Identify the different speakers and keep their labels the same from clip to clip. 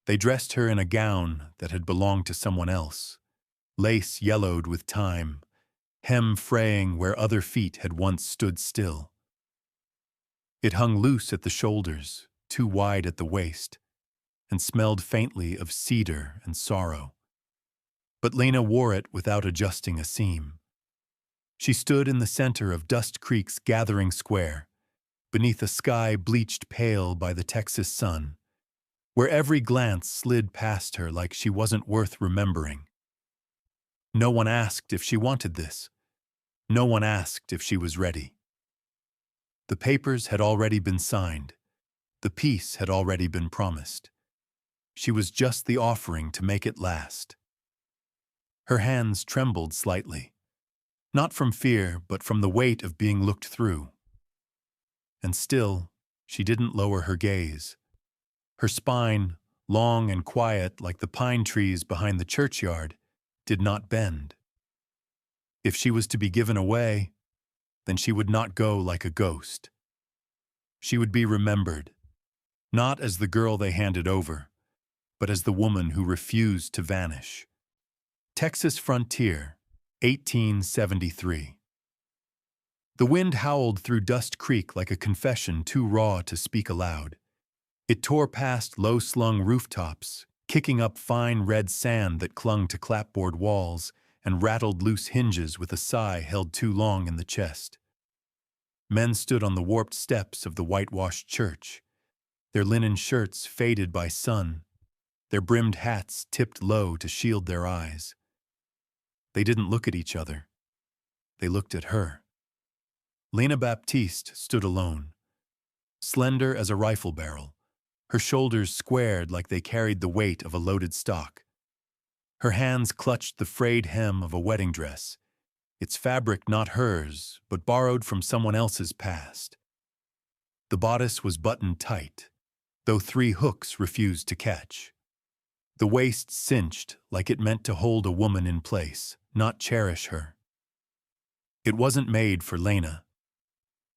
Speaker 1: They dressed her in a gown that had belonged to someone else, lace yellowed with time, hem fraying where other feet had once stood still. It hung loose at the shoulders, too wide at the waist, and smelled faintly of cedar and sorrow. But Lena wore it without adjusting a seam. She stood in the center of Dust Creek's gathering square, beneath a sky bleached pale by the Texas sun, where every glance slid past her like she wasn't worth remembering. No one asked if she wanted this. No one asked if she was ready. The papers had already been signed. The peace had already been promised. She was just the offering to make it last. Her hands trembled slightly, not from fear, but from the weight of being looked through. And still, she didn't lower her gaze. Her spine, long and quiet like the pine trees behind the churchyard, did not bend. If she was to be given away, then she would not go like a ghost. She would be remembered, not as the girl they handed over, but as the woman who refused to vanish. Texas Frontier, 1873. The wind howled through Dust Creek like a confession too raw to speak aloud. It tore past low-slung rooftops, kicking up fine red sand that clung to clapboard walls and rattled loose hinges with a sigh held too long in the chest. Men stood on the warped steps of the whitewashed church, their linen shirts faded by sun, their brimmed hats tipped low to shield their eyes. They didn't look at each other. They looked at her. Lena Baptiste stood alone, slender as a rifle barrel, her shoulders squared like they carried the weight of a loaded stock. Her hands clutched the frayed hem of a wedding dress, its fabric not hers, but borrowed from someone else's past. The bodice was buttoned tight, though 3 hooks refused to catch. The waist cinched like it meant to hold a woman in place, not cherish her. It wasn't made for Lena,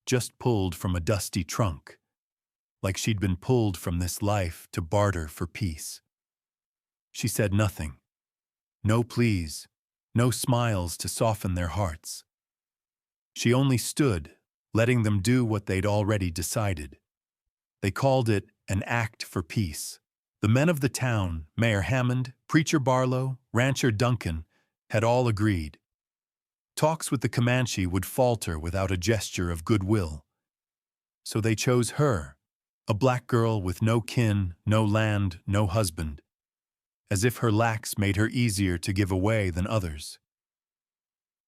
Speaker 1: just pulled from a dusty trunk, like she'd been pulled from this life to barter for peace. She said nothing. No pleas, no smiles to soften their hearts. She only stood, letting them do what they'd already decided. They called it an act for peace. The men of the town, Mayor Hammond, Preacher Barlow, Rancher Duncan, had all agreed. Talks with the Comanche would falter without a gesture of goodwill. So they chose her, a black girl with no kin, no land, no husband, as if her lacks made her easier to give away than others.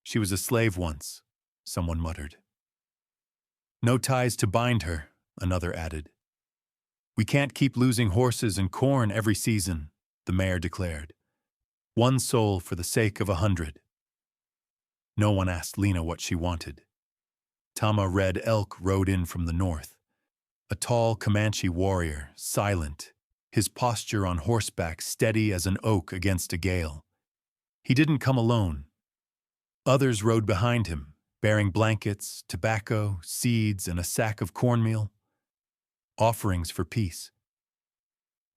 Speaker 1: She was a slave once, someone muttered. No ties to bind her, another added. We can't keep losing horses and corn every season, the mayor declared. 1 soul for the sake of 100. No one asked Lena what she wanted. Tamah Red Elk rode in from the north, a tall Comanche warrior, silent, his posture on horseback steady as an oak against a gale. He didn't come alone. Others rode behind him, bearing blankets, tobacco, seeds, and a sack of cornmeal, offerings for peace.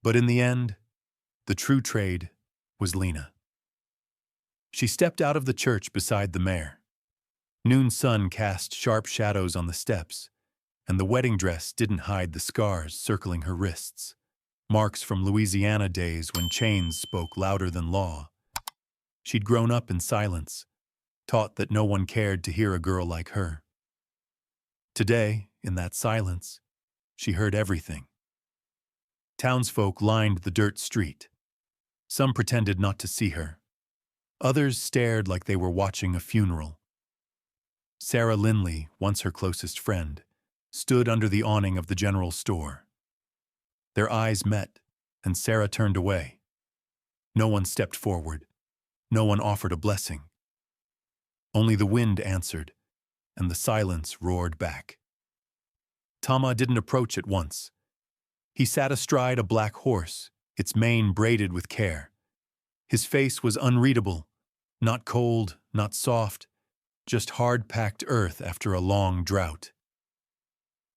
Speaker 1: But in the end, the true trade was Lena. She stepped out of the church beside the mayor. Noon sun cast sharp shadows on the steps, and the wedding dress didn't hide the scars circling her wrists, marks from Louisiana days when chains spoke louder than law. She'd grown up in silence, taught that no one cared to hear a girl like her. Today, in that silence, she heard everything. Townsfolk lined the dirt street. Some pretended not to see her. Others stared like they were watching a funeral. Sarah Linley, once her closest friend, stood under the awning of the general store. Their eyes met, and Sarah turned away. No one stepped forward. No one offered a blessing. Only the wind answered, and the silence roared back. Tamah didn't approach at once. He sat astride a black horse, its mane braided with care. His face was unreadable, not cold, not soft, just hard-packed earth after a long drought.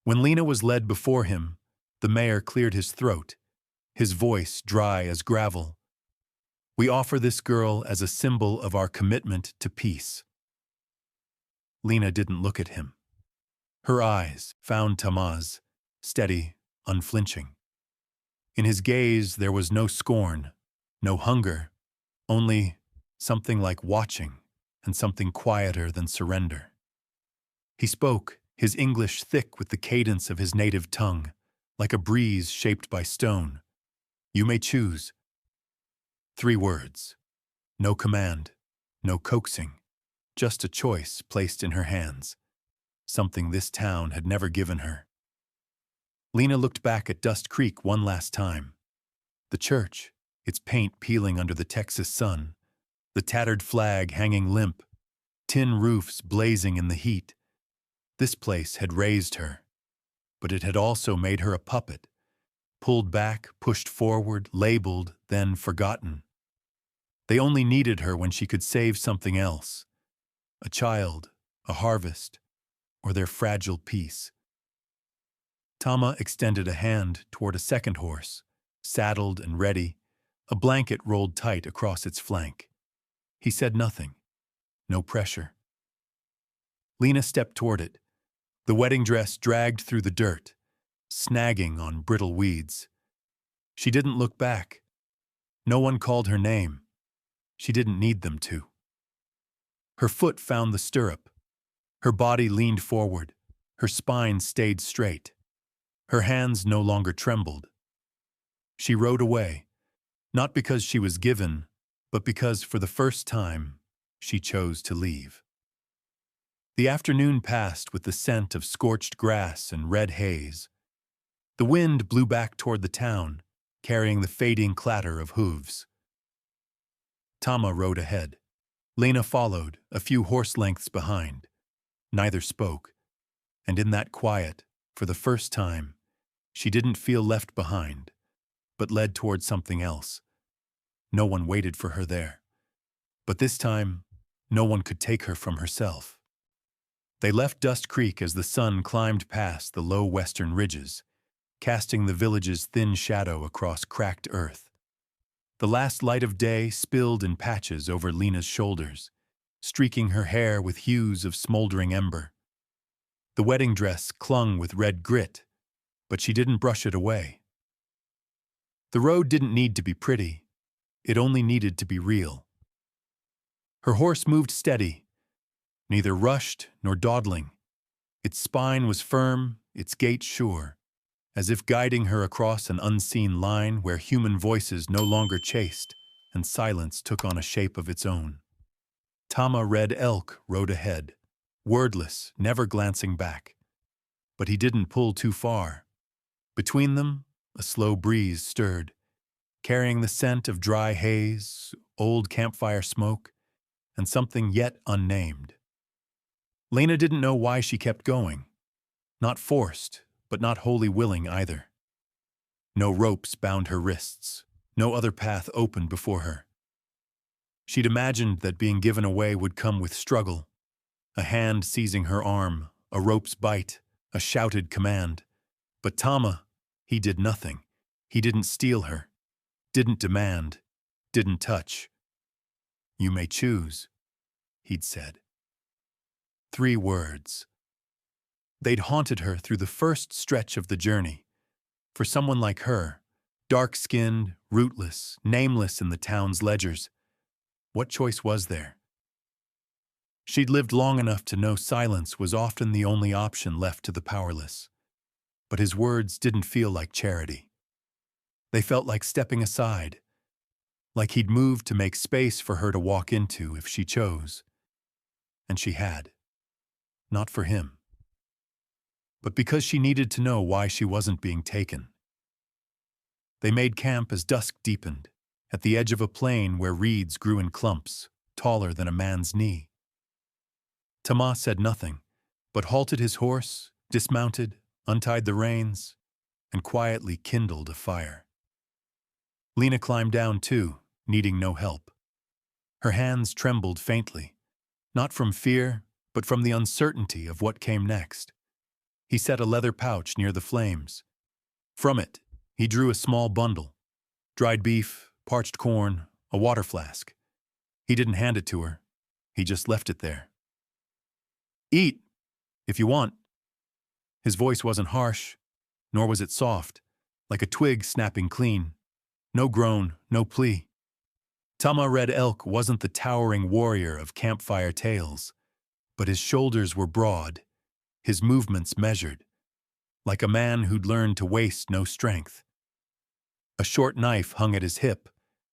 Speaker 1: When Lena was led before him, the mayor cleared his throat, his voice dry as gravel. "We offer this girl as a symbol of our commitment to peace." Lena didn't look at him. Her eyes found Tamah's, steady, unflinching. In his gaze there was no scorn, no hunger, only something like watching and something quieter than surrender. He spoke, his English thick with the cadence of his native tongue, like a breeze shaped by stone. "You may choose." 3 words. No command, no coaxing, just a choice placed in her hands, something this town had never given her. Lena looked back at Dust Creek one last time. The church, its paint peeling under the Texas sun, the tattered flag hanging limp, tin roofs blazing in the heat. This place had raised her, but it had also made her a puppet, pulled back, pushed forward, labeled, then forgotten. They only needed her when she could save something else, a child, a harvest, or their fragile peace. Tamah extended a hand toward a second horse, saddled and ready, a blanket rolled tight across its flank. He said nothing, no pressure. Lena stepped toward it. The wedding dress dragged through the dirt, snagging on brittle weeds. She didn't look back. No one called her name. She didn't need them to. Her foot found the stirrup. Her body leaned forward. Her spine stayed straight. Her hands no longer trembled. She rode away, not because she was given, but because for the first time she chose to leave. The afternoon passed with the scent of scorched grass and red haze. The wind blew back toward the town, carrying the fading clatter of hooves. Tamah rode ahead. Lena followed, a few horse lengths behind. Neither spoke, and in that quiet, for the first time, she didn't feel left behind, but led toward something else. No one waited for her there. But this time, no one could take her from herself. They left Dust Creek as the sun climbed past the low western ridges, casting the village's thin shadow across cracked earth. The last light of day spilled in patches over Lena's shoulders, streaking her hair with hues of smoldering ember. The wedding dress clung with red grit, but she didn't brush it away. The road didn't need to be pretty. It only needed to be real. Her horse moved steady, neither rushed nor dawdling. Its spine was firm, its gait sure, as if guiding her across an unseen line where human voices no longer chased and silence took on a shape of its own. Tamah Red Elk rode ahead, wordless, never glancing back. But he didn't pull too far. Between them, a slow breeze stirred, carrying the scent of dry haze, old campfire smoke, and something yet unnamed. Lena didn't know why she kept going. Not forced, but not wholly willing either. No ropes bound her wrists, no other path opened before her. She'd imagined that being given away would come with struggle, a hand seizing her arm, a rope's bite, a shouted command. But Tamah, he did nothing. He didn't steal her, didn't demand, didn't touch. "You may choose," he'd said. 3 words. They'd haunted her through the first stretch of the journey. For someone like her, dark-skinned, rootless, nameless in the town's ledgers, what choice was there? She'd lived long enough to know silence was often the only option left to the powerless. But his words didn't feel like charity. They felt like stepping aside, like he'd moved to make space for her to walk into if she chose. And she had. Not for him, but because she needed to know why she wasn't being taken. They made camp as dusk deepened, at the edge of a plain where reeds grew in clumps, taller than a man's knee. Tamah said nothing, but halted his horse, dismounted, untied the reins, and quietly kindled a fire. Lena climbed down too, needing no help. Her hands trembled faintly, not from fear, but from the uncertainty of what came next. He set a leather pouch near the flames. From it, he drew a small bundle, Dried beef, parched corn, a water flask. He didn't hand it to her. He just left it there. Eat, if you want. His voice wasn't harsh, nor was it soft, like a twig snapping clean. No groan, no plea. Tamah Red Elk wasn't the towering warrior of campfire tales, but his shoulders were broad, his movements measured, like a man who'd learned to waste no strength. A short knife hung at his hip,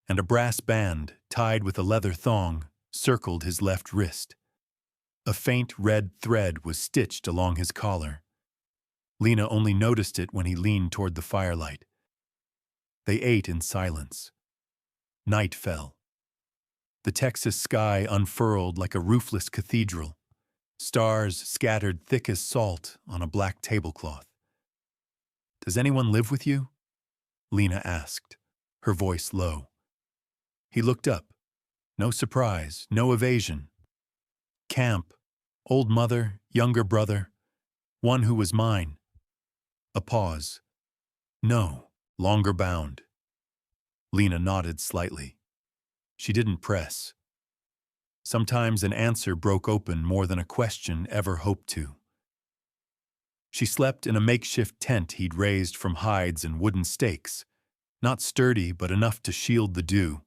Speaker 1: and a brass band, tied with a leather thong, circled his left wrist. A faint red thread was stitched along his collar. Lena only noticed it when he leaned toward the firelight. They ate in silence. Night fell. The Texas sky unfurled like a roofless cathedral, stars scattered thick as salt on a black tablecloth. "Does anyone live with you?" Lena asked, her voice low. He looked up. No surprise, no evasion. Camp, old mother, younger brother, one who was mine. A pause. No, longer bound. Lena nodded slightly. She didn't press. Sometimes an answer broke open more than a question ever hoped to. She slept in a makeshift tent he'd raised from hides and wooden stakes, not sturdy but enough to shield the dew.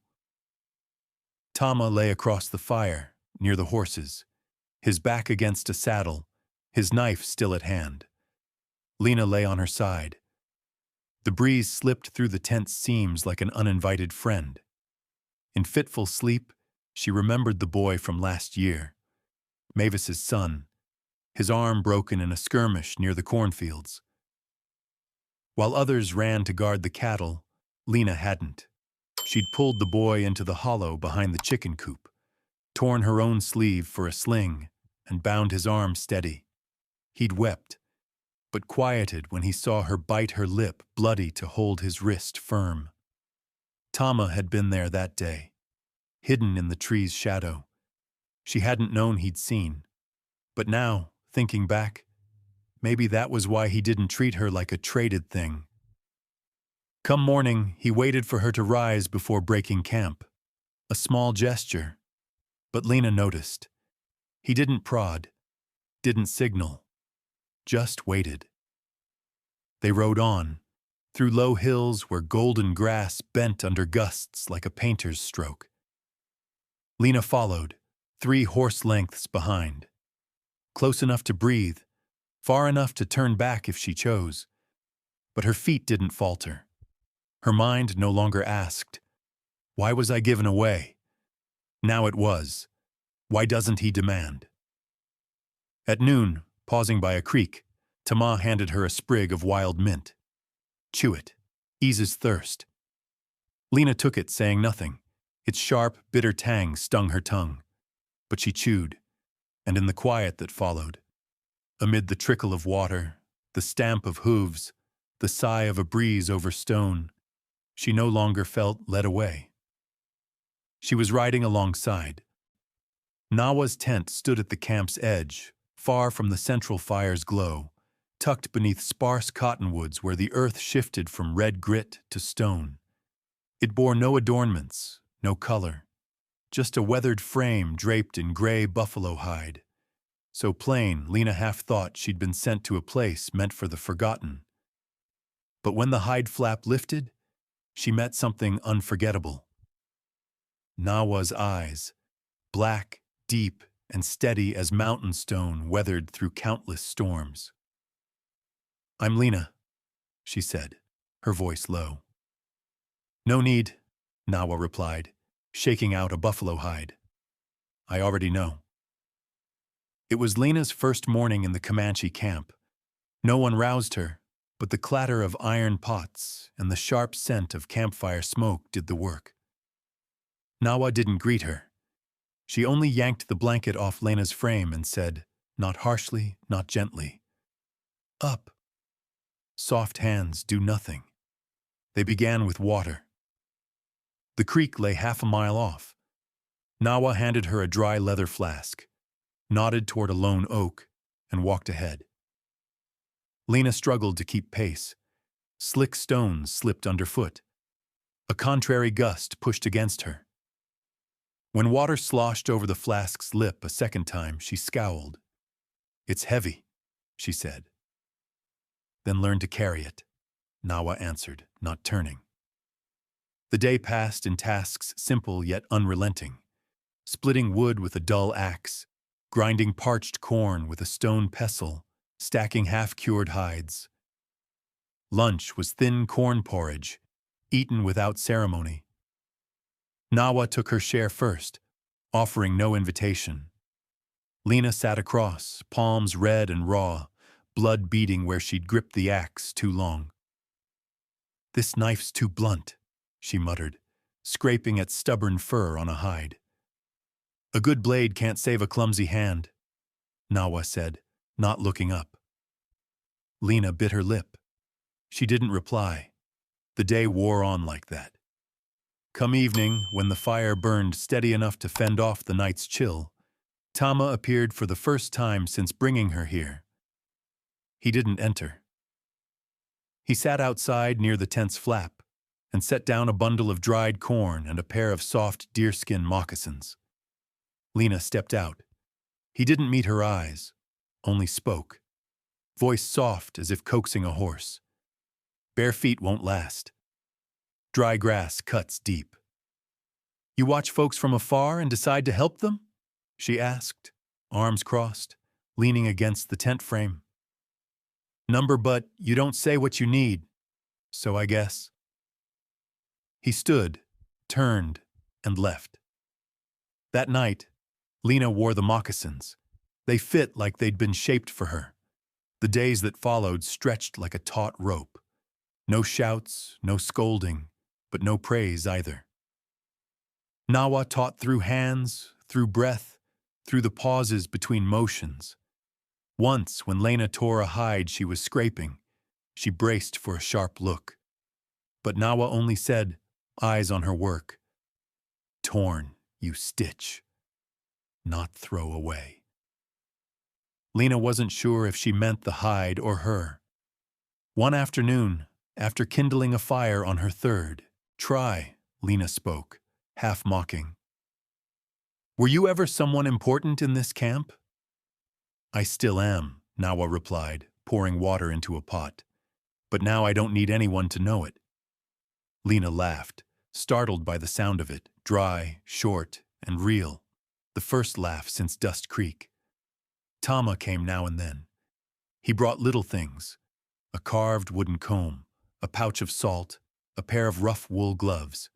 Speaker 1: Tamah lay across the fire, near the horses, his back against a saddle, his knife still at hand. Lena lay on her side. The breeze slipped through the tent's seams like an uninvited friend. In fitful sleep, she remembered the boy from last year, Mavis's son, his arm broken in a skirmish near the cornfields. While others ran to guard the cattle, Lena hadn't. She'd pulled the boy into the hollow behind the chicken coop, torn her own sleeve for a sling, and bound his arm steady. He'd wept, but quieted when he saw her bite her lip bloody to hold his wrist firm. Tamah had been there that day, hidden in the tree's shadow. She hadn't known he'd seen. But now, thinking back, maybe that was why he didn't treat her like a traded thing. Come morning, he waited for her to rise before breaking camp. A small gesture. But Lena noticed. He didn't prod, didn't signal, just waited. They rode on, through low hills where golden grass bent under gusts like a painter's stroke. Lena followed, 3 horse lengths behind. Close enough to breathe, far enough to turn back if she chose. But her feet didn't falter. Her mind no longer asked, "Why was I given away?" Now it was, "Why doesn't he demand?" At noon, pausing by a creek, Tamah handed her a sprig of wild mint. "Chew it. Eases thirst." Lena took it, saying nothing. Its sharp, bitter tang stung her tongue. But she chewed, and in the quiet that followed, amid the trickle of water, the stamp of hooves, the sigh of a breeze over stone, she no longer felt led away. She was riding alongside. Nawah's tent stood at the camp's edge, far from the central fire's glow, tucked beneath sparse cottonwoods where the earth shifted from red grit to stone. It bore no adornments, no color, just a weathered frame draped in gray buffalo hide. So plain, Lena half thought she'd been sent to a place meant for the forgotten. But when the hide flap lifted, she met something unforgettable. Nawah's eyes, black, deep, and steady as mountain stone weathered through countless storms. "I'm Lena," she said, her voice low. "No need," Nawah replied, shaking out a buffalo hide. "I already know." It was Lena's first morning in the Comanche camp. No one roused her, but the clatter of iron pots and the sharp scent of campfire smoke did the work. Nawah didn't greet her. She only yanked the blanket off Lena's frame and said, not harshly, not gently, "Up." Soft hands do nothing. They began with water. The creek lay half a mile off. Nawah handed her a dry leather flask, nodded toward a lone oak, and walked ahead. Lena struggled to keep pace. Slick stones slipped underfoot. A contrary gust pushed against her. When water sloshed over the flask's lip a second time, she scowled. "It's heavy," she said. "Then learn to carry it," Nawa answered, not turning. The day passed in tasks simple yet unrelenting. Splitting wood with a dull axe, grinding parched corn with a stone pestle, stacking half-cured hides. Lunch was thin corn porridge, eaten without ceremony. Nawa took her share first, offering no invitation. Lena sat across, palms red and raw, blood beating where she'd gripped the axe too long. "This knife's too blunt," she muttered, scraping at stubborn fur on a hide. "A good blade can't save a clumsy hand," Nawa said, not looking up. Lena bit her lip. She didn't reply. The day wore on like that. Come evening, when the fire burned steady enough to fend off the night's chill, Tamah appeared for the first time since bringing her here. He didn't enter. He sat outside near the tent's flap and set down a bundle of dried corn and a pair of soft deerskin moccasins. Lena stepped out. He didn't meet her eyes, only spoke, voice soft as if coaxing a horse. "Bare feet won't last. Dry grass cuts deep." "You watch folks from afar and decide to help them?" she asked, arms crossed, leaning against the tent frame. "Number, but you don't say what you need, so I guess." He stood, turned, and left. That night, Lena wore the moccasins. They fit like they'd been shaped for her. The days that followed stretched like a taut rope. No shouts, no scolding, but no praise either. Nawa taught through hands, through breath, through the pauses between motions. Once, when Lena tore a hide she was scraping, she braced for a sharp look. But Nawa only said, eyes on her work, "Torn, you stitch, not throw away." Lena wasn't sure if she meant the hide or her. One afternoon, after kindling a fire on her third try, Lena spoke, half mocking. "Were you ever someone important in this camp?" "I still am," Nawa replied, pouring water into a pot. "But now I don't need anyone to know it." Lena laughed, startled by the sound of it, dry, short, and real, the first laugh since Dust Creek. Tamah came now and then. He brought little things, a carved wooden comb, a pouch of salt, a pair of rough wool gloves.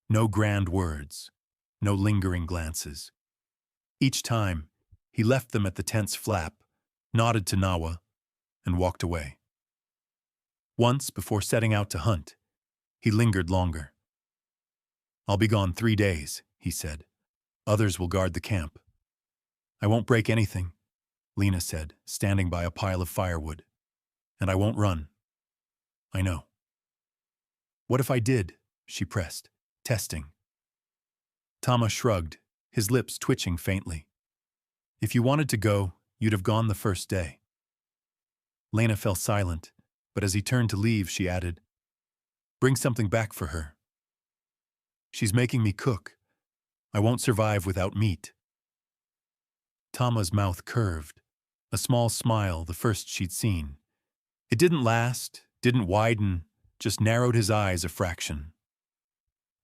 Speaker 1: No grand words, no lingering glances. Each time, he left them at the tent's flap, nodded to Nawa, and walked away. Once, before setting out to hunt, he lingered longer. "I'll be gone 3 days," he said. "Others will guard the camp." "I won't break anything," Lena said, standing by a pile of firewood. "And I won't run." "I know." "What if I did?" she pressed, testing. Tamah shrugged, his lips twitching faintly. "If you wanted to go, you'd have gone the first day." Lena fell silent, but as he turned to leave, she added, "Bring something back for her. She's making me cook. I won't survive without meat." Tamah's mouth curved, a small smile, the first she'd seen. It didn't last, didn't widen, just narrowed his eyes a fraction.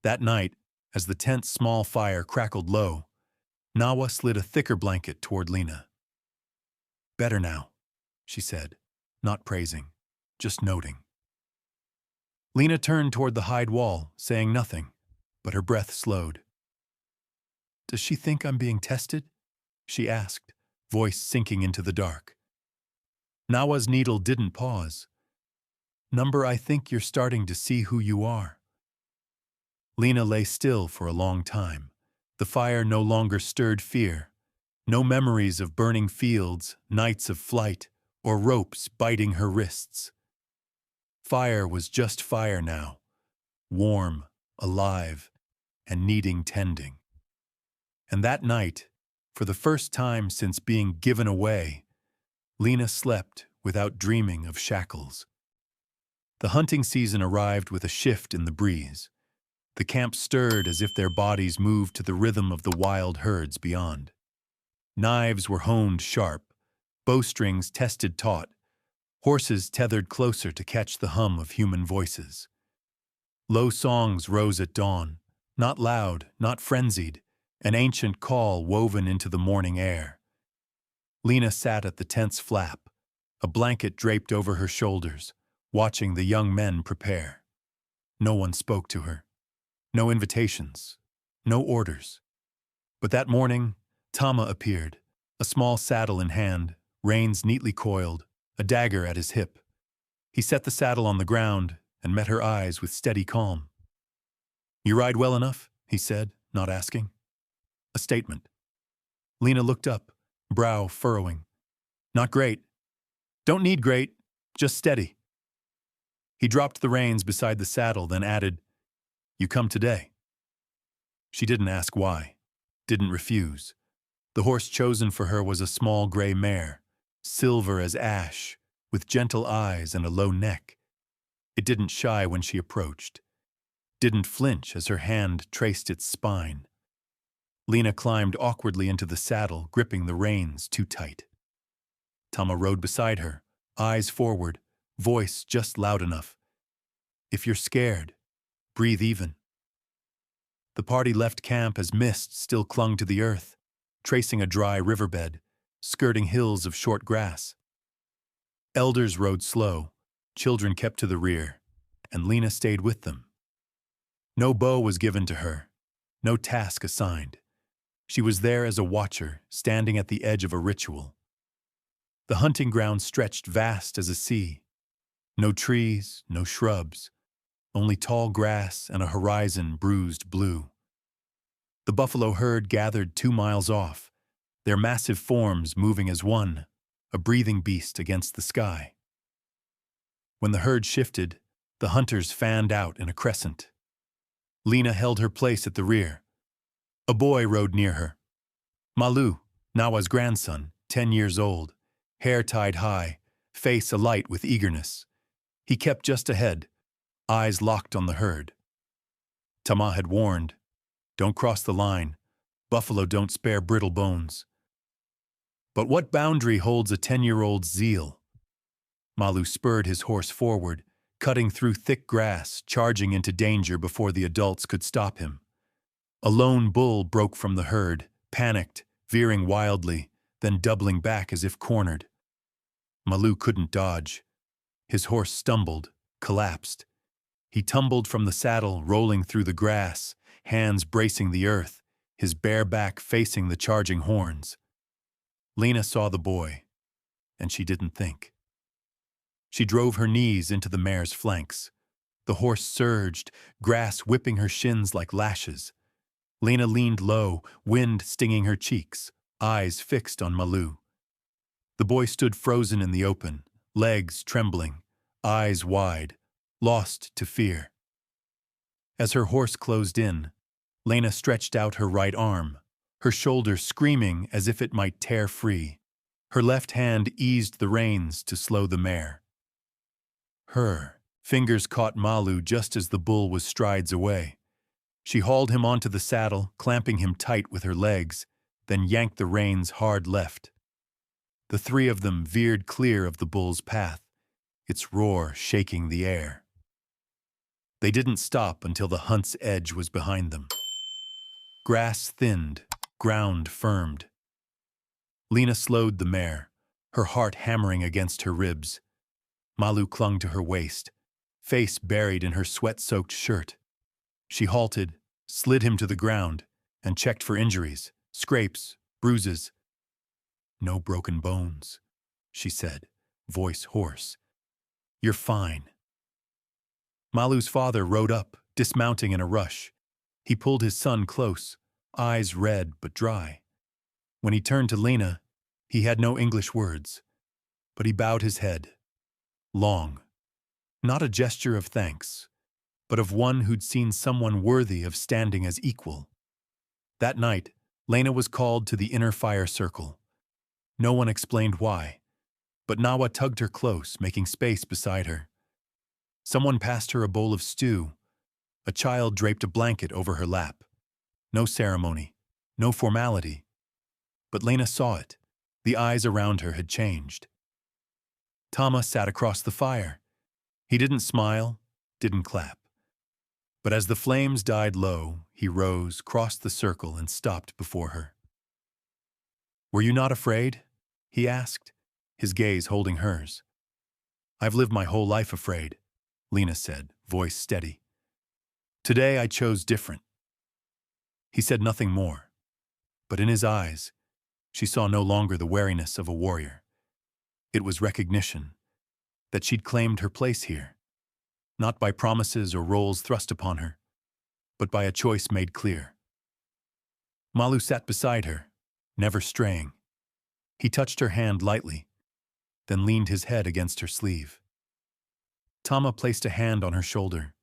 Speaker 1: That night, as the tent's small fire crackled low, Nawa slid a thicker blanket toward Lena. "Better now," she said, not praising, just noting. Lena turned toward the hide wall, saying nothing, but her breath slowed. "Does she think I'm being tested?" she asked, voice sinking into the dark. Nawa's needle didn't pause. "Number, I think you're starting to see who you are." Lena lay still for a long time. The fire no longer stirred fear. No memories of burning fields, nights of flight, or ropes biting her wrists. Fire was just fire now, warm, alive, and needing tending. And that night, for the first time since being given away, Lena slept without dreaming of shackles. The hunting season arrived with a shift in the breeze. The camp stirred as if their bodies moved to the rhythm of the wild herds beyond. Knives were honed sharp, bowstrings tested taut, horses tethered closer to catch the hum of human voices. Low songs rose at dawn, not loud, not frenzied, an ancient call woven into the morning air. Lena sat at the tent's flap, a blanket draped over her shoulders, watching the young men prepare. No one spoke to her. No invitations. No orders. But that morning, Tamah appeared, a small saddle in hand, reins neatly coiled, a dagger at his hip. He set the saddle on the ground and met her eyes with steady calm. "You ride well enough?" he said, not asking. A statement. Lena looked up, brow furrowing. "Not great. Don't need great, just steady." He dropped the reins beside the saddle, then added, "You come today." She didn't ask why, didn't refuse. The horse chosen for her was a small gray mare, silver as ash, with gentle eyes and a low neck. It didn't shy when she approached, didn't flinch as her hand traced its spine. Lena climbed awkwardly into the saddle, gripping the reins too tight. Tamah rode beside her, eyes forward, voice just loud enough. "If you're scared, breathe even." The party left camp as mist still clung to the earth, tracing a dry riverbed, skirting hills of short grass. Elders rode slow, children kept to the rear, and Lena stayed with them. No bow was given to her, no task assigned. She was there as a watcher, standing at the edge of a ritual. The hunting ground stretched vast as a sea. No trees, no shrubs, only tall grass and a horizon bruised blue. The buffalo herd gathered 2 miles off, their massive forms moving as one, a breathing beast against the sky. When the herd shifted, the hunters fanned out in a crescent. Lena held her place at the rear. A boy rode near her. Malu, Nawa's grandson, 10 years old, hair tied high, face alight with eagerness. He kept just ahead, eyes locked on the herd. Tamah had warned, "Don't cross the line. Buffalo don't spare brittle bones." But what boundary holds a 10-year-old's zeal? Malu spurred his horse forward, cutting through thick grass, charging into danger before the adults could stop him. A lone bull broke from the herd, panicked, veering wildly, then doubling back as if cornered. Malu couldn't dodge. His horse stumbled, collapsed. He tumbled from the saddle, rolling through the grass, hands bracing the earth, his bare back facing the charging horns. Lena saw the boy, and she didn't think. She drove her knees into the mare's flanks. The horse surged, grass whipping her shins like lashes. Lena leaned low, wind stinging her cheeks, eyes fixed on Malu. The boy stood frozen in the open, legs trembling, eyes wide, lost to fear. As her horse closed in, Lena stretched out her right arm, her shoulder screaming as if it might tear free. Her left hand eased the reins to slow the mare. Her fingers caught Malu just as the bull was strides away. She hauled him onto the saddle, clamping him tight with her legs, then yanked the reins hard left. The 3 of them veered clear of the bull's path, its roar shaking the air. They didn't stop until the hunt's edge was behind them. Grass thinned, ground firmed. Lena slowed the mare, her heart hammering against her ribs. Malu clung to her waist, face buried in her sweat-soaked shirt. She halted, slid him to the ground, and checked for injuries, scrapes, bruises. "No broken bones," she said, voice hoarse. "You're fine." Malu's father rode up, dismounting in a rush. He pulled his son close, eyes red but dry. When he turned to Lena, he had no English words, but he bowed his head. Long. Not a gesture of thanks, but of one who'd seen someone worthy of standing as equal. That night, Lena was called to the inner fire circle. No one explained why, but Nawa tugged her close, making space beside her. Someone passed her a bowl of stew, A child draped a blanket over her lap. No ceremony, no formality. But Lena saw it. The eyes around her had changed. Tamah sat across the fire. He didn't smile, didn't clap. But as the flames died low, he rose, crossed the circle, and stopped before her. "Were you not afraid?" he asked, his gaze holding hers. "I've lived my whole life afraid," Lena said, voice steady. "Today I chose different." He said nothing more, but in his eyes, she saw no longer the wariness of a warrior. It was recognition that she'd claimed her place here, not by promises or roles thrust upon her, but by a choice made clear. Malu sat beside her, never straying. He touched her hand lightly, then leaned his head against her sleeve. Tamah placed a hand on her shoulder,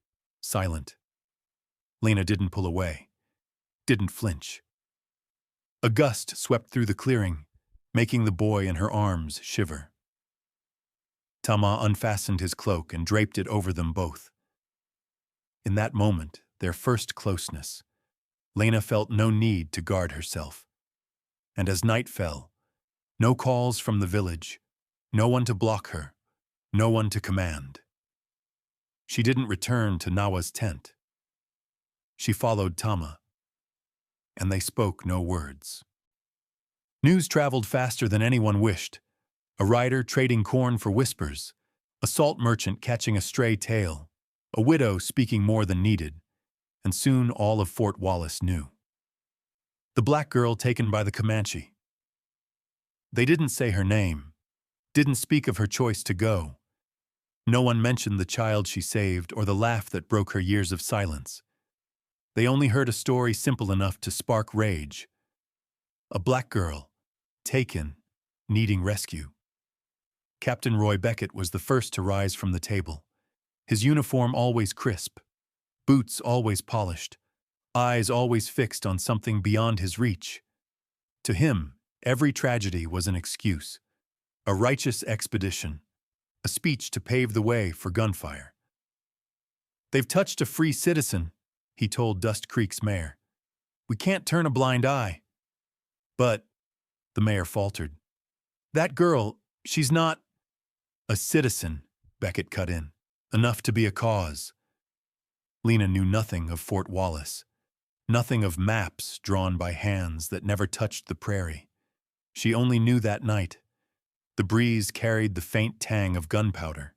Speaker 1: silent. Lena didn't pull away, didn't flinch. A gust swept through the clearing, making the boy in her arms shiver. Tamah unfastened his cloak and draped it over them both. In that moment, their first closeness, Lena felt no need to guard herself. And as night fell, no calls from the village, no one to block her, no one to command. She didn't return to Nawa's tent. She followed Tamah, and they spoke no words. News traveled faster than anyone wished. A rider trading corn for whispers, a salt merchant catching a stray tale, a widow speaking more than needed, and soon all of Fort Wallace knew. The black girl taken by the Comanche. They didn't say her name, didn't speak of her choice to go. No one mentioned the child she saved or the laugh that broke her years of silence. They only heard a story simple enough to spark rage. A black girl, taken, needing rescue. Captain Roy Beckett was the first to rise from the table. His uniform always crisp, boots always polished, eyes always fixed on something beyond his reach. To him, every tragedy was an excuse, a righteous expedition, a speech to pave the way for gunfire. "They've touched a free citizen," he told Dust Creek's mayor. "We can't turn a blind eye." "But," the mayor faltered, "that girl, she's not—" "A citizen," Beckett cut in, "enough to be a cause." Lena knew nothing of Fort Wallace, nothing of maps drawn by hands that never touched the prairie. She only knew that night. The breeze carried the faint tang of gunpowder,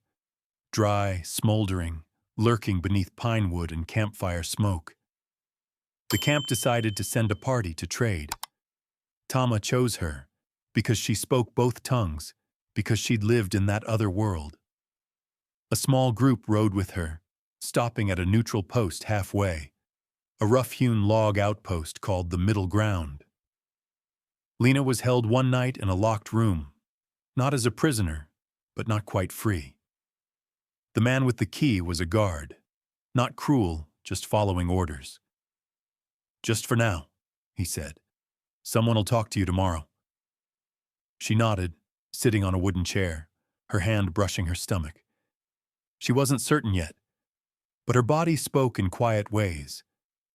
Speaker 1: dry, smoldering, lurking beneath pine wood and campfire smoke. The camp decided to send a party to trade. Tamah chose her because she spoke both tongues, because she'd lived in that other world. A small group rode with her, stopping at a neutral post halfway, a rough-hewn log outpost called the Middle Ground. Lena was held one night in a locked room, not as a prisoner, but not quite free. The man with the key was a guard, not cruel, just following orders. "Just for now," he said. "Someone'll talk to you tomorrow." She nodded, sitting on a wooden chair, her hand brushing her stomach. She wasn't certain yet, but her body spoke in quiet ways.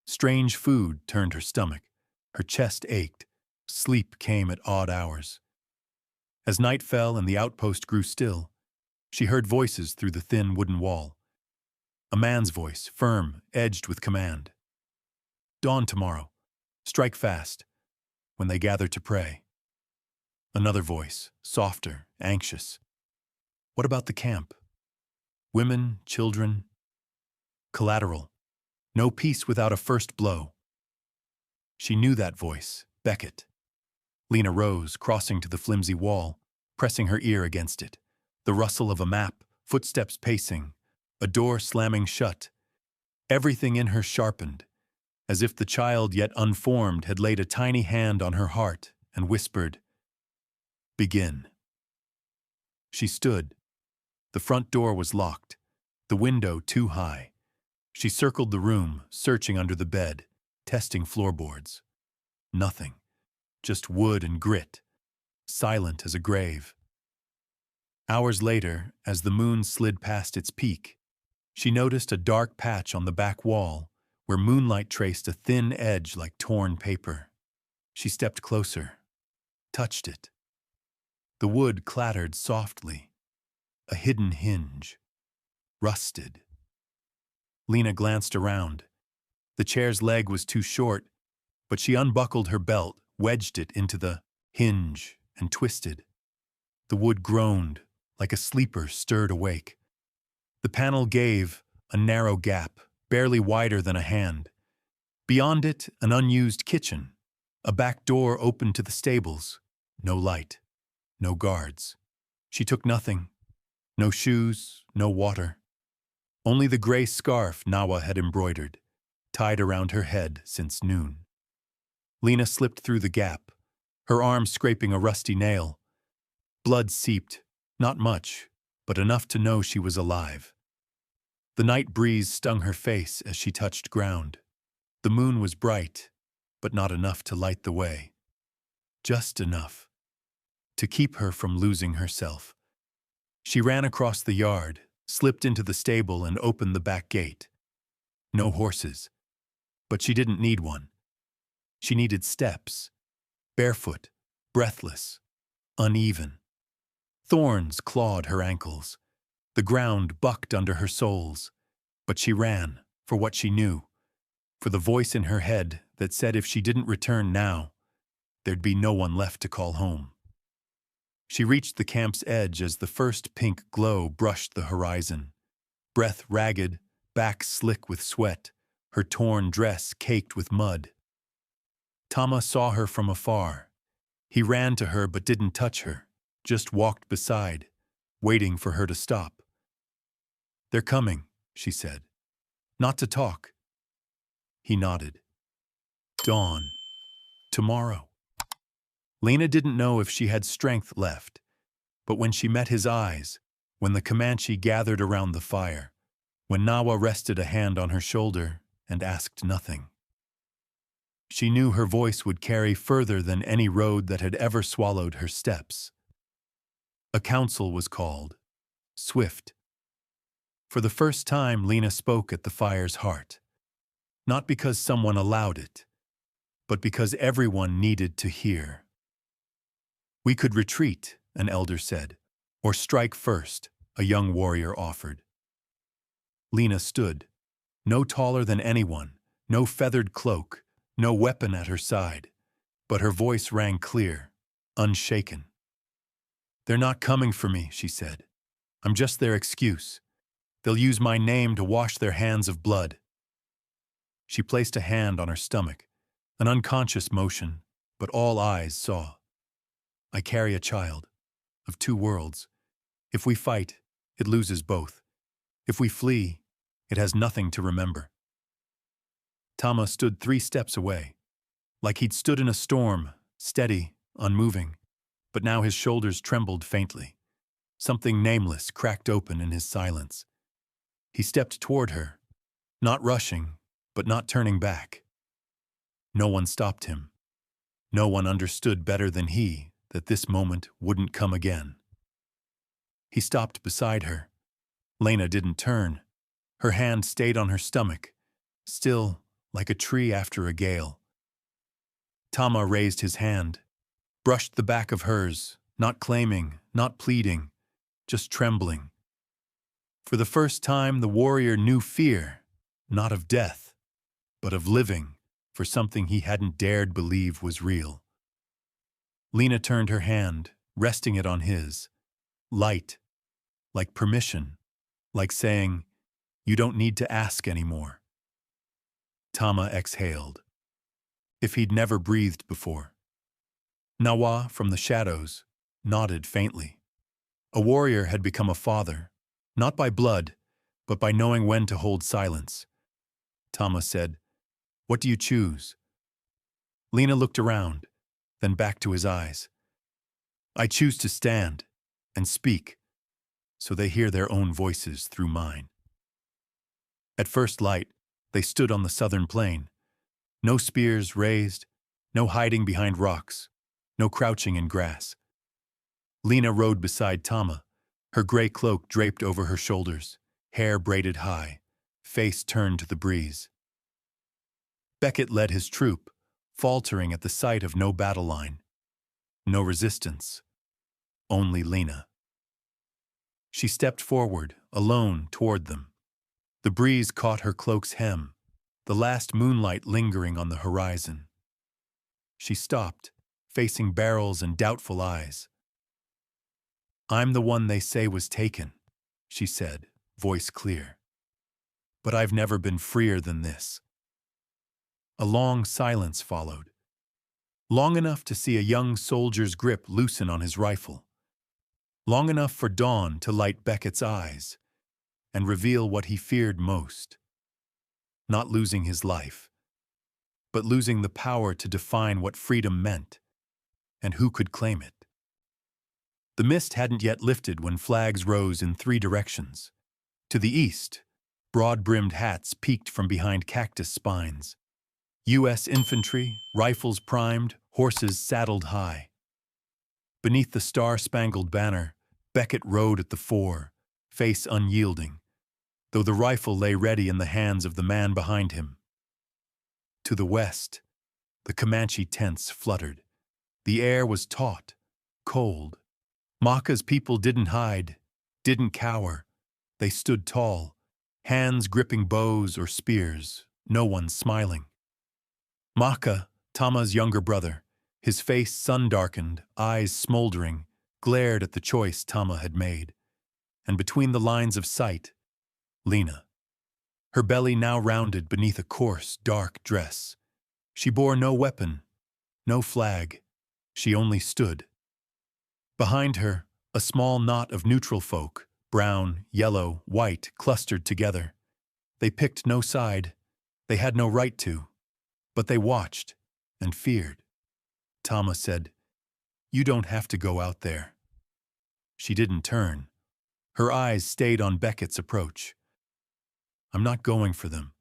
Speaker 1: Strange food turned her stomach, her chest ached, sleep came at odd hours. As night fell and the outpost grew still, she heard voices through the thin wooden wall. A man's voice, firm, edged with command. "Dawn tomorrow. Strike fast," when they gathered to pray. Another voice, softer, anxious. "What about the camp? Women, children? Collateral. No peace without a first blow." She knew that voice, Beckett. Lena rose, crossing to the flimsy wall, pressing her ear against it. The rustle of a map, footsteps pacing, a door slamming shut. Everything in her sharpened, as if the child yet unformed had laid a tiny hand on her heart and whispered, "Begin." She stood. The front door was locked, the window too high. She circled the room, searching under the bed, testing floorboards. Nothing. Just wood and grit, silent as a grave. Hours later, as the moon slid past its peak, She noticed a dark patch on the back wall where moonlight traced a thin edge like torn paper. She stepped closer, touched it. The wood clattered softly. A hidden hinge. Rusted. Lena glanced around. The chair's leg was too short, but she unbuckled her belt, wedged it into the hinge, and twisted. The wood groaned, like a sleeper stirred awake. The panel gave, a narrow gap, barely wider than a hand. Beyond it, an unused kitchen. A back door opened to the stables. No light. No guards. She took nothing. No shoes, no water. Only the gray scarf Nawa had embroidered, tied around her head since noon. Lena slipped through the gap, her arm scraping a rusty nail. Blood seeped, not much, but enough to know she was alive. The night breeze stung her face as she touched ground. The moon was bright, but not enough to light the way. Just enough to keep her from losing herself. She ran across the yard, slipped into the stable, and opened the back gate. No horses, but she didn't need one. She needed steps, barefoot, breathless, uneven. Thorns clawed her ankles. The ground bucked under her soles. But she ran, for what she knew, for the voice in her head that said if she didn't return now, there'd be no one left to call home. She reached the camp's edge as the first pink glow brushed the horizon. Breath ragged, back slick with sweat, her torn dress caked with mud. Tamah saw her from afar. He ran to her but didn't touch her, just walked beside, waiting for her to stop. "They're coming," she said. "Not to talk." He nodded. "Dawn. Tomorrow." Lena didn't know if she had strength left, but when she met his eyes, when the Comanche gathered around the fire, when Nawa rested a hand on her shoulder and asked nothing, she knew her voice would carry further than any road that had ever swallowed her steps. A council was called, swift. For the first time, Lena spoke at the fire's heart, not because someone allowed it, but because everyone needed to hear. "We could retreat," an elder said, "or strike first," a young warrior offered. Lena stood, no taller than anyone, no feathered cloak, no weapon at her side, but her voice rang clear, unshaken. "They're not coming for me," she said. "I'm just their excuse. They'll use my name to wash their hands of blood." She placed a hand on her stomach, an unconscious motion, but all eyes saw. "I carry a child, of two worlds. If we fight, it loses both. If we flee, it has nothing to remember." Tamah stood 3 steps away, like he'd stood in a storm, steady, unmoving, but now his shoulders trembled faintly. Something nameless cracked open in his silence. He stepped toward her, not rushing, but not turning back. No one stopped him. No one understood better than he that this moment wouldn't come again. He stopped beside her. Lena didn't turn. Her hand stayed on her stomach, still like a tree after a gale. Tamah raised his hand, brushed the back of hers, not claiming, not pleading, just trembling. For the first time, the warrior knew fear, not of death, but of living for something he hadn't dared believe was real. Lena turned her hand, resting it on his. Light, like permission, like saying, "You don't need to ask anymore." Tamah exhaled. If he'd never breathed before. Nawa, from the shadows, nodded faintly. A warrior had become a father, not by blood, but by knowing when to hold silence. Tamah said, "What do you choose?" Lena looked around, then back to his eyes. "I choose to stand and speak, so they hear their own voices through mine." At first light, they stood on the southern plain. No spears raised, no hiding behind rocks, no crouching in grass. Lena rode beside Tamah, her gray cloak draped over her shoulders, hair braided high, face turned to the breeze. Beckett led his troop, faltering at the sight of no battle line. No resistance, only Lena. She stepped forward, alone, toward them. The breeze caught her cloak's hem, the last moonlight lingering on the horizon. She stopped, facing barrels and doubtful eyes. "I'm the one they say was taken," she said, voice clear. "But I've never been freer than this." A long silence followed, long enough to see a young soldier's grip loosen on his rifle, long enough for dawn to light Beckett's eyes and reveal what he feared most. Not losing his life, but losing the power to define what freedom meant and who could claim it. The mist hadn't yet lifted when flags rose in 3 directions. To the east, broad-brimmed hats peeked from behind cactus spines. U.S. infantry, rifles primed, horses saddled high. Beneath the star-spangled banner, Beckett rode at the fore, face unyielding, though the rifle lay ready in the hands of the man behind him. To the west, the Comanche tents fluttered. The air was taut, cold. Maka's people didn't hide, didn't cower. They stood tall, hands gripping bows or spears, no one smiling. Maka, Tamah's younger brother, his face sun-darkened, eyes smoldering, glared at the choice Tamah had made. And between the lines of sight, Lena. Her belly now rounded beneath a coarse, dark dress. She bore no weapon, no flag. She only stood. Behind her, a small knot of neutral folk, brown, yellow, white, clustered together. They picked no side. They had no right to. But they watched and feared. Tamah said, "You don't have to go out there." She didn't turn. Her eyes stayed on Beckett's approach. "I'm not going for them,"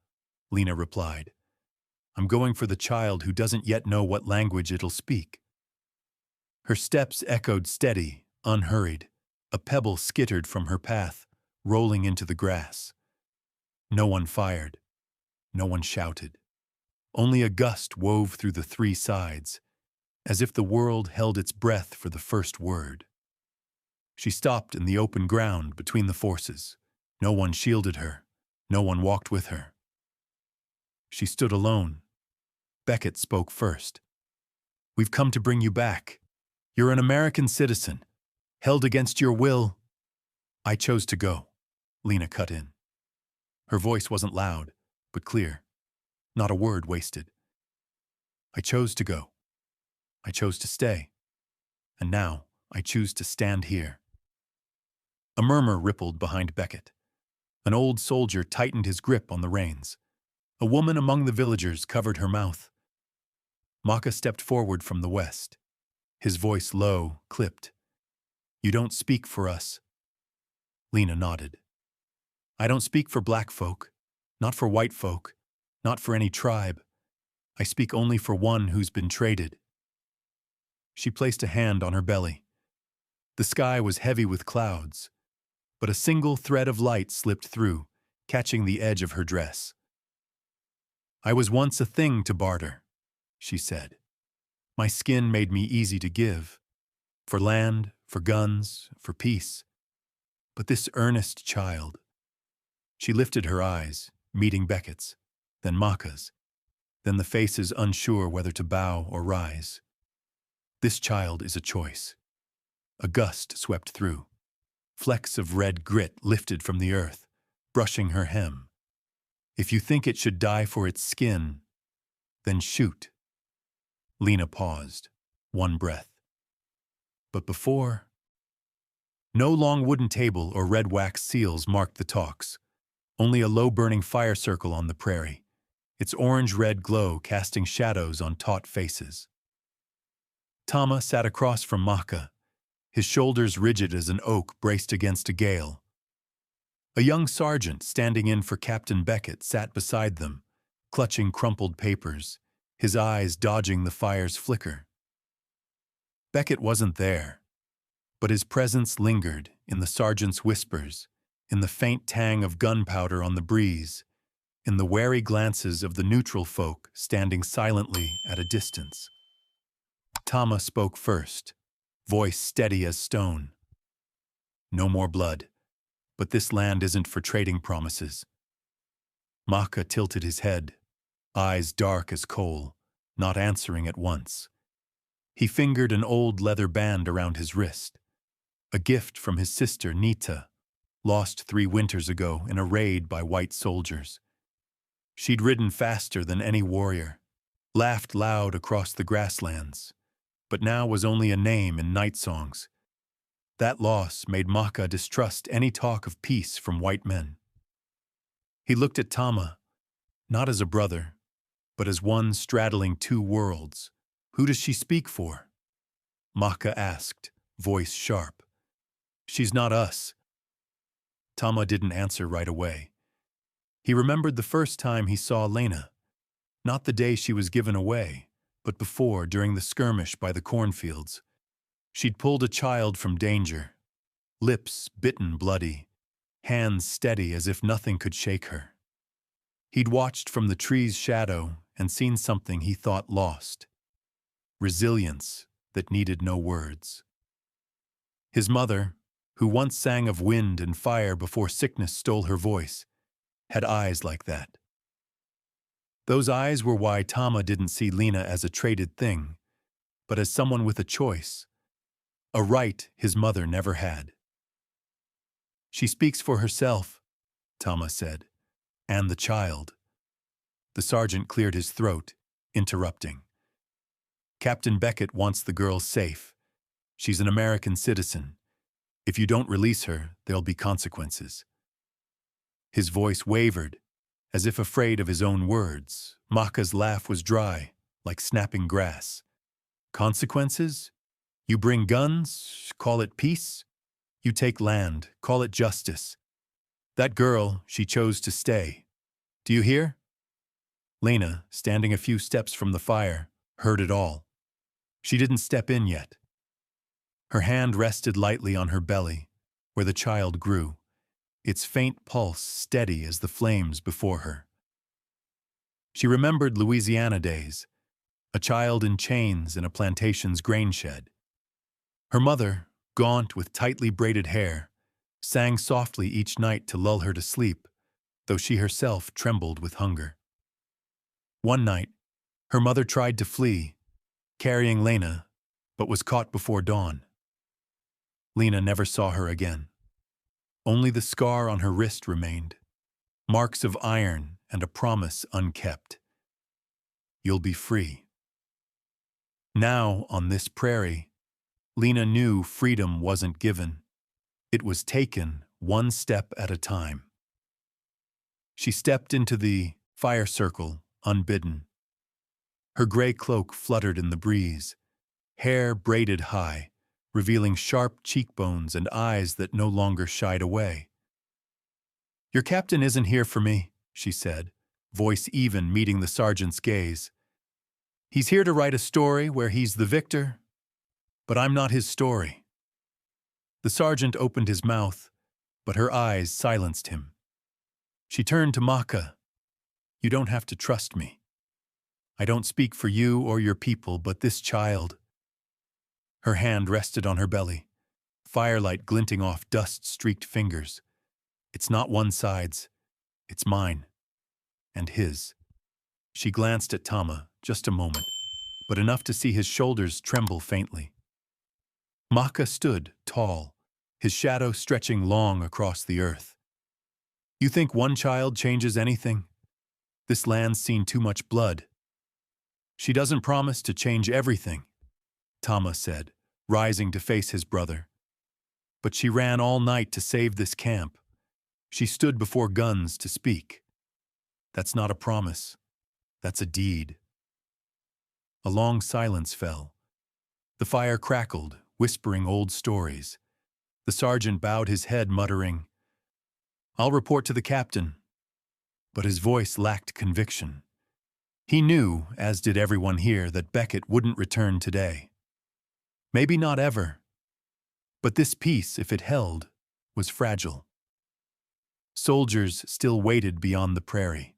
Speaker 1: Lena replied. "I'm going for the child who doesn't yet know what language it'll speak." Her steps echoed steady, unhurried. A pebble skittered from her path, rolling into the grass. No one fired. No one shouted. Only a gust wove through the 3 sides, as if the world held its breath for the first word. She stopped in the open ground between the forces. No one shielded her. No one walked with her. She stood alone. Beckett spoke first. "We've come to bring you back. You're an American citizen, held against your will." "I chose to go," Lena cut in. Her voice wasn't loud, but clear. Not a word wasted. "I chose to go. I chose to stay. And now I choose to stand here." A murmur rippled behind Beckett. An old soldier tightened his grip on the reins. A woman among the villagers covered her mouth. Maka stepped forward from the west. His voice low, clipped. "You don't speak for us." Lena nodded. "I don't speak for black folk, not for white folk, not for any tribe. I speak only for one who's been traded." She placed a hand on her belly. The sky was heavy with clouds, but a single thread of light slipped through, catching the edge of her dress. "I was once a thing to barter," she said. "My skin made me easy to give, for land, for guns, for peace. But this earnest child—" She lifted her eyes, meeting Beckett's, then Maka's, then the faces unsure whether to bow or rise. "This child is a choice." A gust swept through. Flecks of red grit lifted from the earth, brushing her hem. "If you think it should die for its skin, then shoot." Lena paused, one breath. But before... No long wooden table or red wax seals marked the talks, only a low-burning fire circle on the prairie, its orange-red glow casting shadows on taut faces. Tamah sat across from Maka, his shoulders rigid as an oak braced against a gale. A young sergeant standing in for Captain Beckett sat beside them, clutching crumpled papers, his eyes dodging the fire's flicker. Beckett wasn't there, but his presence lingered in the sergeant's whispers, in the faint tang of gunpowder on the breeze, in the wary glances of the neutral folk standing silently at a distance. Tamah spoke first, voice steady as stone. No more blood, but this land isn't for trading promises. Maka tilted his head, eyes dark as coal, not answering at once. He fingered an old leather band around his wrist, a gift from his sister Nita, lost 3 winters ago in a raid by white soldiers. She'd ridden faster than any warrior, laughed loud across the grasslands, but now was only a name in night songs. That loss made Maka distrust any talk of peace from white men. He looked at Tamah, not as a brother, but as one straddling 2 worlds. Who does she speak for? Maka asked, voice sharp. She's not us. Tamah didn't answer right away. He remembered the first time he saw Lena, not the day she was given away, but before, during the skirmish by the cornfields. She'd pulled a child from danger, lips bitten bloody, hands steady as if nothing could shake her. He'd watched from the tree's shadow and seen something he thought lost. Resilience that needed no words. His mother, who once sang of wind and fire before sickness stole her voice, had eyes like that. Those eyes were why Tamah didn't see Lena as a traded thing, but as someone with a choice, a right his mother never had. She speaks for herself, Tamah said, and the child. The sergeant cleared his throat, interrupting. Captain Beckett wants the girl safe. She's an American citizen. If you don't release her, there'll be consequences. His voice wavered, as if afraid of his own words. Maka's laugh was dry, like snapping grass. Consequences? You bring guns, call it peace? You take land, call it justice. That girl, she chose to stay. Do you hear? Lena, standing a few steps from the fire, heard it all. She didn't step in yet. Her hand rested lightly on her belly, where the child grew, its faint pulse steady as the flames before her. She remembered Louisiana days, a child in chains in a plantation's grain shed. Her mother, gaunt with tightly braided hair, sang softly each night to lull her to sleep, though she herself trembled with hunger. One night, her mother tried to flee, carrying Lena, but was caught before dawn. Lena never saw her again. Only the scar on her wrist remained, marks of iron and a promise unkept. You'll be free. Now, on this prairie, Lena knew freedom wasn't given. It was taken one step at a time. She stepped into the fire circle unbidden. Her gray cloak fluttered in the breeze, hair braided high, revealing sharp cheekbones and eyes that no longer shied away. Your captain isn't here for me, she said, voice even meeting the sergeant's gaze. He's here to write a story where he's the victor, but I'm not his story. The sergeant opened his mouth, but her eyes silenced him. She turned to Maka. You don't have to trust me. I don't speak for you or your people, but this child. Her hand rested on her belly, firelight glinting off dust-streaked fingers. It's not one side's, it's mine, and his. She glanced at Tamah, just a moment, but enough to see his shoulders tremble faintly. Maka stood, tall, his shadow stretching long across the earth. You think one child changes anything? This land's seen too much blood. She doesn't promise to change everything, Tamah said, rising to face his brother. But she ran all night to save this camp. She stood before guns to speak. That's not a promise. That's a deed. A long silence fell. The fire crackled, whispering old stories. The sergeant bowed his head, muttering, I'll report to the captain. But his voice lacked conviction. He knew, as did everyone here, that Beckett wouldn't return today. Maybe not ever. But this peace, if it held, was fragile. Soldiers still waited beyond the prairie.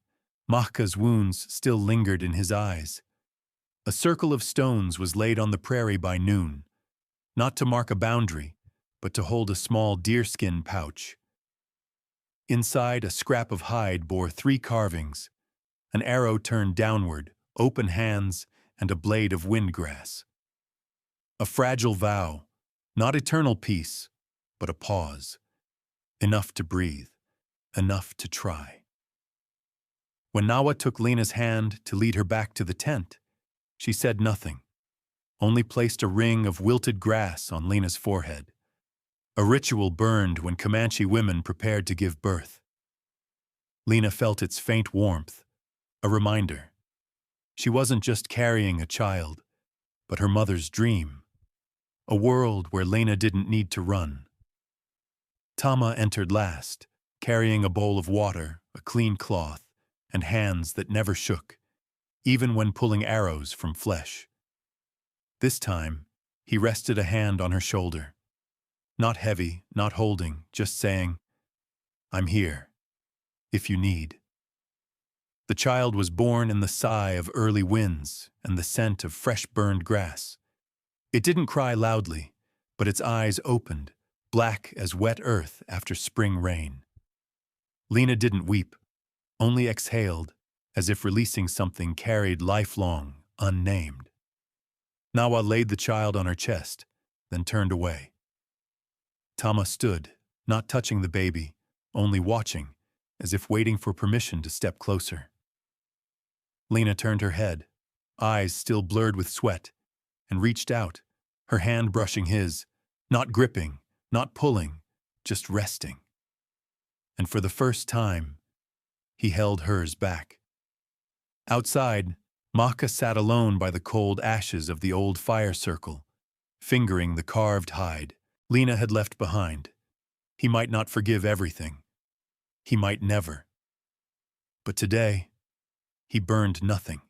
Speaker 1: Mahka's wounds still lingered in his eyes. A circle of stones was laid on the prairie by noon, not to mark a boundary, but to hold a small deerskin pouch. Inside, a scrap of hide bore 3 carvings, an arrow turned downward, open hands, and a blade of windgrass. A fragile vow, not eternal peace, but a pause. Enough to breathe, enough to try. When Nawa took Lena's hand to lead her back to the tent, she said nothing, only placed a ring of wilted grass on Lena's forehead. A ritual burned when Comanche women prepared to give birth. Lena felt its faint warmth, a reminder. She wasn't just carrying a child, but her mother's dream. A world where Lena didn't need to run. Tamah entered last, carrying a bowl of water, a clean cloth, and hands that never shook, even when pulling arrows from flesh. This time, he rested a hand on her shoulder. Not heavy, not holding, just saying, "I'm here, if you need." The child was born in the sigh of early winds and the scent of fresh burned grass. It didn't cry loudly, but its eyes opened, black as wet earth after spring rain. Lena didn't weep, only exhaled, as if releasing something carried lifelong, unnamed. Nawa laid the child on her chest, then turned away. Tamah stood, not touching the baby, only watching, as if waiting for permission to step closer. Lena turned her head, eyes still blurred with sweat, and reached out, her hand brushing his, not gripping, not pulling, just resting. And for the first time, he held hers back. Outside, Mahka sat alone by the cold ashes of the old fire circle, fingering the carved hide Lena had left behind. He might not forgive everything. He might never. But today, he burned nothing.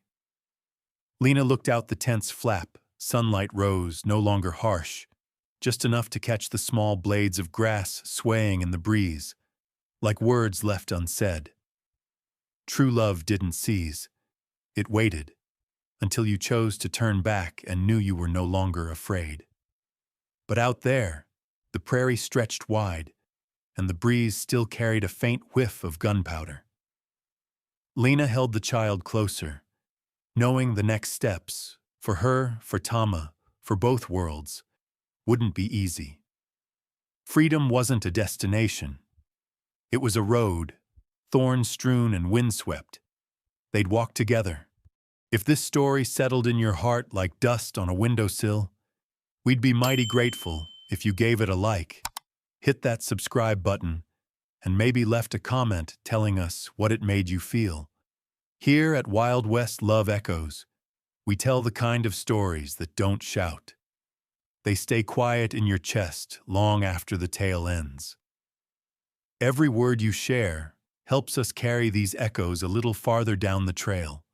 Speaker 1: Lena looked out the tent's flap. Sunlight rose, no longer harsh, just enough to catch the small blades of grass swaying in the breeze, like words left unsaid. True love didn't seize. It waited, until you chose to turn back and knew you were no longer afraid. But out there, the prairie stretched wide, and the breeze still carried a faint whiff of gunpowder. Lena held the child closer, knowing the next steps, for her, for Tamah, for both worlds, wouldn't be easy. Freedom wasn't a destination. It was a road, thorn-strewn and windswept. They'd walk together. If this story settled in your heart like dust on a windowsill, we'd be mighty grateful if you gave it a like, hit that subscribe button, and maybe left a comment telling us what it made you feel. Here at Wild West Love Echoes, we tell the kind of stories that don't shout. They stay quiet in your chest long after the tale ends. Every word you share helps us carry these echoes a little farther down the trail.